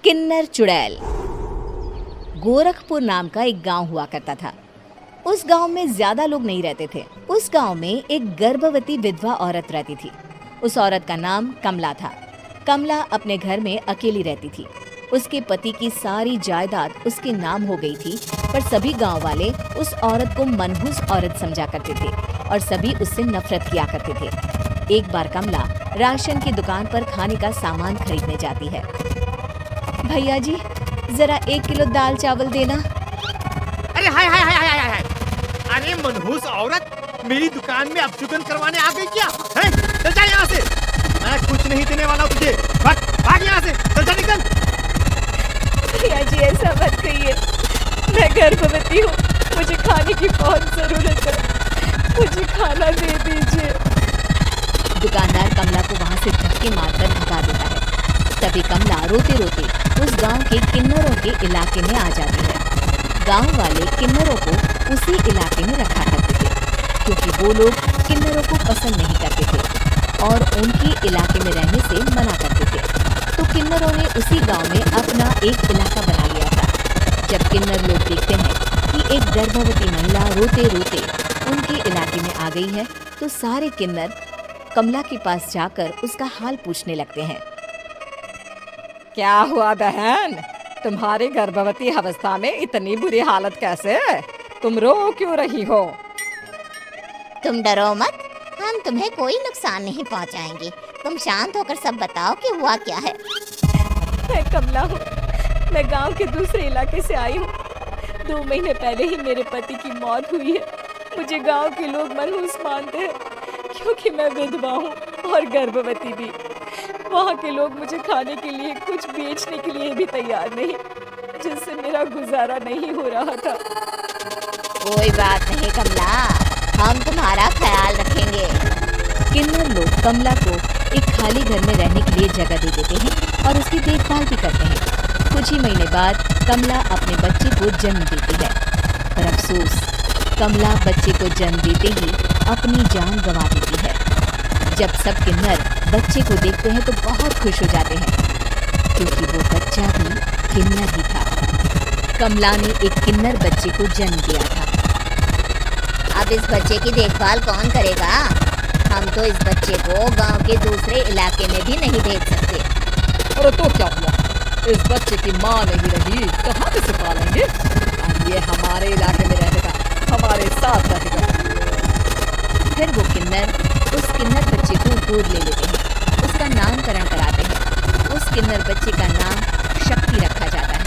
किन्नर चुड़ैल। गोरखपुर नाम का एक गांव हुआ करता था। उस गांव में ज्यादा लोग नहीं रहते थे। उस गांव में एक गर्भवती विधवा औरत रहती थी। उस औरत का नाम कमला था। कमला अपने घर में अकेली रहती थी। उसके पति की सारी जायदाद उसके नाम हो गई थी, पर सभी गांव वाले उस औरत को मनहूस औरत समझा करते थे और सभी उससे नफरत किया करते थे। एक बार कमला राशन की दुकान पर खाने का सामान खरीदने जाती है। भैया जी, जरा 1 किलो दाल चावल देना। अरे हाय हाय हाय हाय हाय! अरे मनहूस औरत, मेरी दुकान में अपशुगन करवाने आ गई क्या? हैं? चल जा यहाँ से! मैं कुछ नहीं देने वाला तुझे। भाग यहाँ से! चल जा, निकल! भैया जी, ऐसा मत कहिए। मैं गर्भवती हूँ, मुझे खाने की बहुत जरूरत है। मुझे खाना दे दीजिए। दुकानदार कमला को वहाँ से धक्के मारकर भगा देता है। तभी कमला रोते रोते उस गांव के किन्नरों के इलाके में आ जाती है। गांव वाले किन्नरों को उसी इलाके में रखा करते थे, क्योंकि वो लोग किन्नरों को पसंद नहीं करते थे और उनके इलाके में रहने से मना करते थे। तो किन्नरों ने उसी गांव में अपना एक इलाका बना लिया था। जब किन्नर लोग देखते हैं कि एक गर्भवती महिला रोते रोते उनके इलाके में आ गई है, तो सारे किन्नर कमला के पास जाकर उसका हाल पूछने लगते हैं। क्या हुआ बहन, तुम्हारी गर्भवती अवस्था में इतनी बुरी हालत कैसे? तुम रो क्यों रही हो? तुम डरो मत, हम तुम्हें कोई नुकसान नहीं पहुंचाएंगे। तुम शांत होकर सब बताओ कि हुआ क्या है। मैं कमला हूँ। मैं गांव के दूसरे इलाके से आई हूँ। 2 महीने पहले ही मेरे पति की मौत हुई है। मुझे गांव के लोग मनहूस मानते हैं, क्योंकि मैं विधवा हूँ और गर्भवती भी। वहाँ के लोग मुझे खाने के लिए कुछ बेचने के लिए भी तैयार नहीं, जिससे मेरा गुजारा नहीं हो रहा था। कोई बात नहीं कमला, हम तुम्हारा ख्याल रखेंगे। किन्नर लोग कमला को एक खाली घर में रहने के लिए जगह दे देते हैं और उसकी देखभाल भी करते हैं। कुछ ही महीने बाद कमला अपने बच्चे को जन्म देती है, पर अफसोस, कमला बच्चे को जन्म देते ही अपनी जान गंवा देती है। जब सब किन्नर बच्चे को देखते हैं तो बहुत खुश हो जाते हैं, क्योंकि वो बच्चा भी किन्नर ही था। कमला ने एक किन्नर बच्चे को जन्म दिया था। अब इस बच्चे की देखभाल कौन करेगा? हम तो इस बच्चे को गांव के दूसरे इलाके में भी नहीं भेज सकते। अरे तो क्या हुआ, इस बच्चे की माँ नहीं रही, कहाँ से पालेंगे? अब ये हमारे इलाके में रहेगा, हमारे साथ रहेगा। फिर वो किन्नर उस किन्नर बच्चे को गोद ले लेते हैं, उसका नामकरण कराते हैं। उस किन्नर बच्चे का नाम शक्ति रखा जाता है।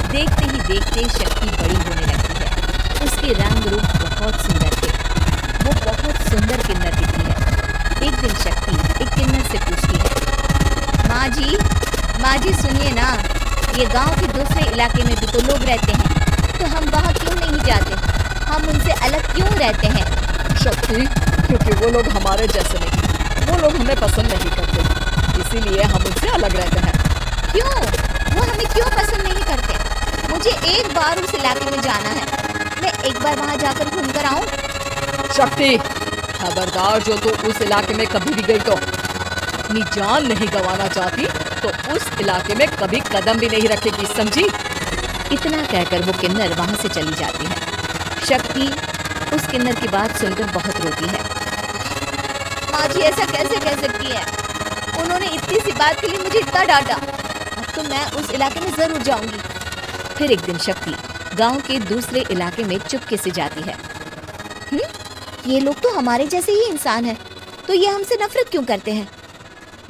देखते ही देखते शक्ति बड़ी होने लगती है। उसके रंग रूप बहुत सुंदर थे। वो बहुत सुंदर किन्नर दिखती है। एक दिन शक्ति एक किन्नर से पूछती है, माँ जी सुनिए ना, ये गांव के दूसरे इलाके में भी तो लोग रहते हैं, तो हम वहाँ क्यों नहीं जाते? हम उनसे अलग क्यों रहते हैं? शक्ति, क्योंकि वो लोग हमारे जैसे नहीं, वो लोग हमें पसंद नहीं करते, इसीलिए हम उनसे अलग रहते हैं। क्यों? वो हमें क्यों पसंद नहीं करते? मुझे एक बार उस इलाके में जाना है। मैं एक बार वहाँ जाकर घूम कर आऊँ। शक्ति, खबरदार, जो तू उस इलाके में कभी भी गई तो अपनी जान नहीं गंवाना चाहती तो उस इलाके में कभी कदम भी नहीं रखेगी, समझी? इतना कहकर वो किन्नर वहाँ से चली जाती है। शक्ति उस किन्नर की बात सुनकर बहुत रोती है। माँ जी, ऐसा कैसे कह सकती है? उन्होंने इतनी सी बात के लिए मुझे इतना डांटा। अब तो मैं उस इलाके में जरूर जाऊंगी। फिर एक दिन शक्ति गांव के दूसरे इलाके में चुपके से जाती है। ये लोग तो हमारे जैसे ही इंसान हैं, तो ये हमसे नफरत क्यों करते हैं?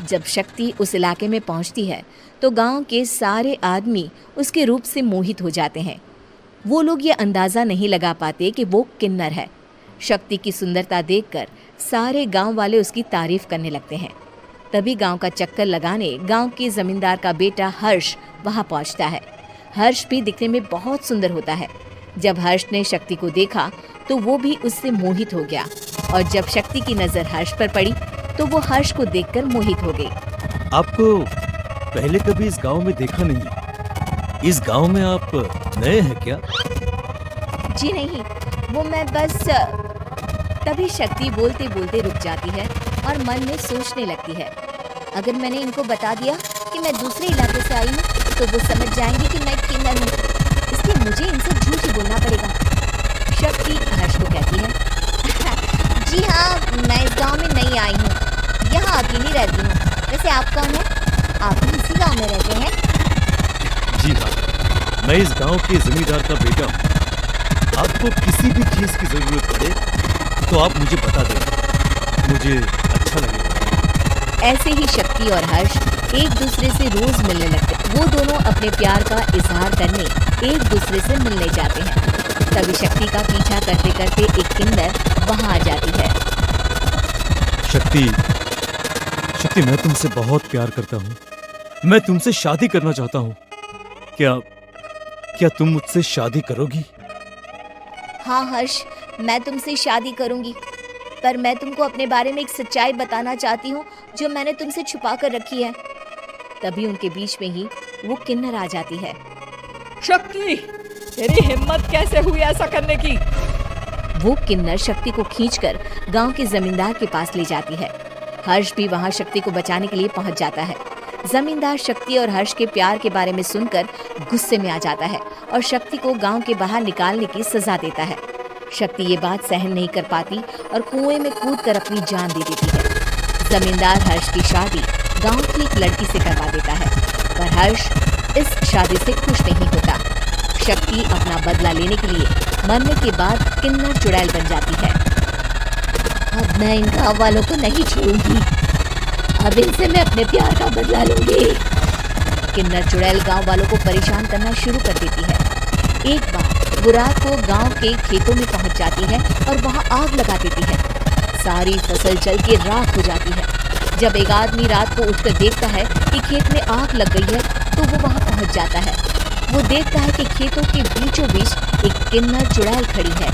जब शक्ति उस इलाके में पहुंचती है तो गांव के सारे आदमी उसके रूप से मोहित हो जाते हैं। वो लोग ये अंदाज़ा नहीं लगा पाते कि वो किन्नर है। शक्ति की सुंदरता देखकर सारे गांव वाले उसकी तारीफ करने लगते हैं। तभी गांव का चक्कर लगाने गांव के जमींदार का बेटा हर्ष वहां पहुंचता है। हर्ष भी दिखने में बहुत सुंदर होता है। जब हर्ष ने शक्ति को देखा तो वो भी उससे मोहित हो गया, और जब शक्ति की नज़र हर्ष पर पड़ी तो वो हर्ष को देखकर मोहित हो गई। आपको पहले कभी इस गांव में देखा नहीं। इस गांव में आप नए हैं क्या? जी नहीं, वो मैं बस। तभी शक्ति बोलते बोलते रुक जाती है और मन में सोचने लगती है, अगर मैंने इनको बता दिया कि मैं दूसरे इलाके से आई हूँ तो वो समझ जाएंगे कि मैं किन्नर हूँ, इसलिए मुझे इनसे झूठ ही बोलना पड़ेगा। शक्ति हर्ष को कहती है, जी हाँ, मैं इस गांव में नई आई हूँ, यहाँ अकेली रहती हूँ। वैसे आप कौन हैं? आप भी इसी गांव में रहते हैं? जी हाँ, मैं इस गांव के जमींदार का बेटा हूँ। आपको किसी भी चीज की जरूरत पड़े तो आप मुझे बता दें, मुझे अच्छा लगेगा। ऐसे ही शक्ति और हर्ष एक दूसरे से रोज मिलने लगते। वो दोनों अपने प्यार का इजहार करने एक दूसरे से मिलने जाते हैं। तभी शक्ति का पीछा करते करते एक किन्नर वहां आ जाती है। शक्ति, शक्ति, मैं तुमसे बहुत प्यार करता हूँ। मैं तुमसे शादी करना चाहता हूँ। क्या तुम मुझसे शादी करोगी? हाँ हर्ष, मैं तुमसे शादी करूंगी, पर मैं तुमको अपने बारे में एक सच्चाई बताना चाहती हूँ जो मैंने तुमसे छुपा कर रखी है। तभी उनके बीच में ही वो किन्नर आ जाती है। शक्ति, तेरी हिम्मत कैसे हुई ऐसा करने की? वो किन्नर शक्ति को खींचकर गांव के जमींदार के पास ले जाती है। हर्ष भी वहां शक्ति को बचाने के लिए पहुंच जाता है। जमींदार शक्ति और हर्ष के प्यार के बारे में सुनकर गुस्से में आ जाता है और शक्ति को गांव के बाहर निकालने की सजा देता है। शक्ति ये बात सहन नहीं कर पाती और कुएं में कूदकर अपनी जान दे देती है। जमींदार हर्ष की शादी गांव की एक लड़की से करवा देता है, पर हर्ष इस शादी से खुश नहीं होता। शक्ति अपना बदला लेने के लिए मरने के बाद किन्नर चुड़ैल बन जाती है। अब मैं इन गाँव वालों को नहीं छोड़ूंगी, अब इनसे मैं अपने प्यार का बदला लूंगी। किन्नर चुड़ैल गांव वालों को परेशान करना शुरू कर देती है। एक बार वो रात को गांव के खेतों में पहुंच जाती है और वहां आग लगा देती है। सारी फसल जल के राख हो जाती है। जब एक आदमी रात को उठकर देखता है कि खेत में आग लग गई है तो वो वहां पहुंच जाता है। वो देखता है कि खेतों के बीचों बीच एक किन्नर चुड़ैल खड़ी है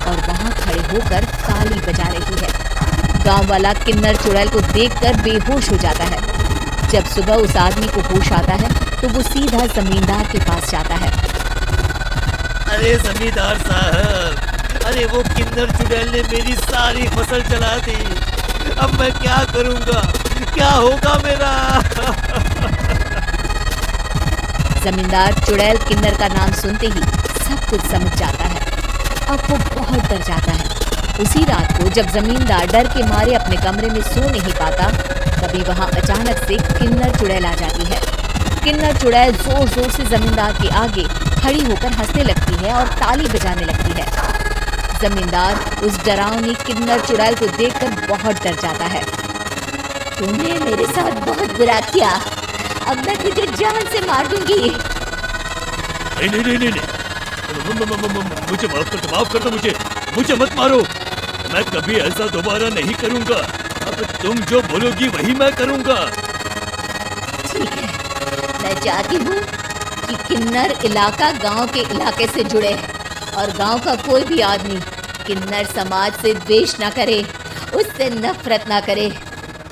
और वहां खड़े होकर ताली बजा रही है। गांव वाला किन्नर चुड़ैल को देखकर बेहोश हो जाता है। जब सुबह उस आदमी को होश आता है तो वो सीधा जमींदार के पास जाता है। अरे जमींदार साहब, अरे वो किन्नर चुड़ैल ने मेरी सारी फसल जला दी। अब मैं क्या करूंगा? क्या होगा मेरा? जमींदार चुड़ैल किन्नर का नाम सुनते ही सब कुछ समझ जाता है। अब वो बहुत डर जाता है। उसी रात को जब जमींदार डर के मारे अपने कमरे में सो नहीं पाता, तभी वहां अचानक से किन्नर चुड़ैल आ जाती है। किन्नर चुड़ैल जोर जोर से जमींदार के आगे खड़ी होकर हंसने लगती है और ताली बजाने लगती है। जमींदार उस डरावनी किन्नर चुड़ैल को देखकर बहुत डर जाता है। तूने मेरे साथ बहुत बुरा किया, अब मैं तुझे जान से मार दूंगी। नहीं नहीं नहीं नहीं, मुझे माफ कर दो, मुझे मत मारो। मैं कभी ऐसा दोबारा नहीं करूंगा। अब तुम जो बोलोगी वही मैं करूंगा। ठीक है, मैं चाहती हूँ कि किन्नर इलाका गांव के इलाके से जुड़े और गांव का कोई भी आदमी किन्नर समाज से द्वेष ना करे, उससे नफरत ना करे,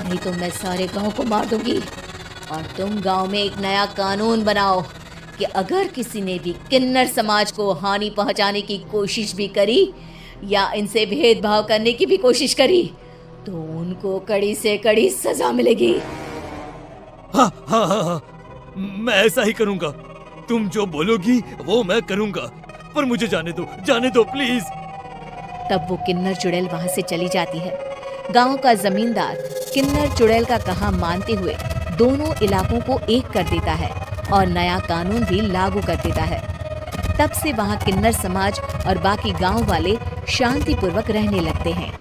नहीं तो मैं सारे गांव को मार दूंगी। और तुम गांव में एक नया कानून बनाओ कि अगर किसी ने भी किन्नर समाज को हानि पहुंचाने की कोशिश भी करी या इनसे भेदभाव करने की भी कोशिश करी तो उनको कड़ी से कड़ी सजा मिलेगी। हाँ हाँ हाँ हाँ, मैं ऐसा ही करूंगा। तुम जो बोलोगी वो मैं करूंगा, पर मुझे जाने दो प्लीज। तब वो किन्नर चुड़ैल वहां से चली जाती है। गांव का जमींदार किन्नर चुड़ैल का कहा मानते हुए दोनों इलाकों को एक कर देता है और नया कानून भी लागू कर देता है। तब से वहां किन्नर समाज और बाकी गांव वाले शांतिपूर्वक रहने लगते हैं।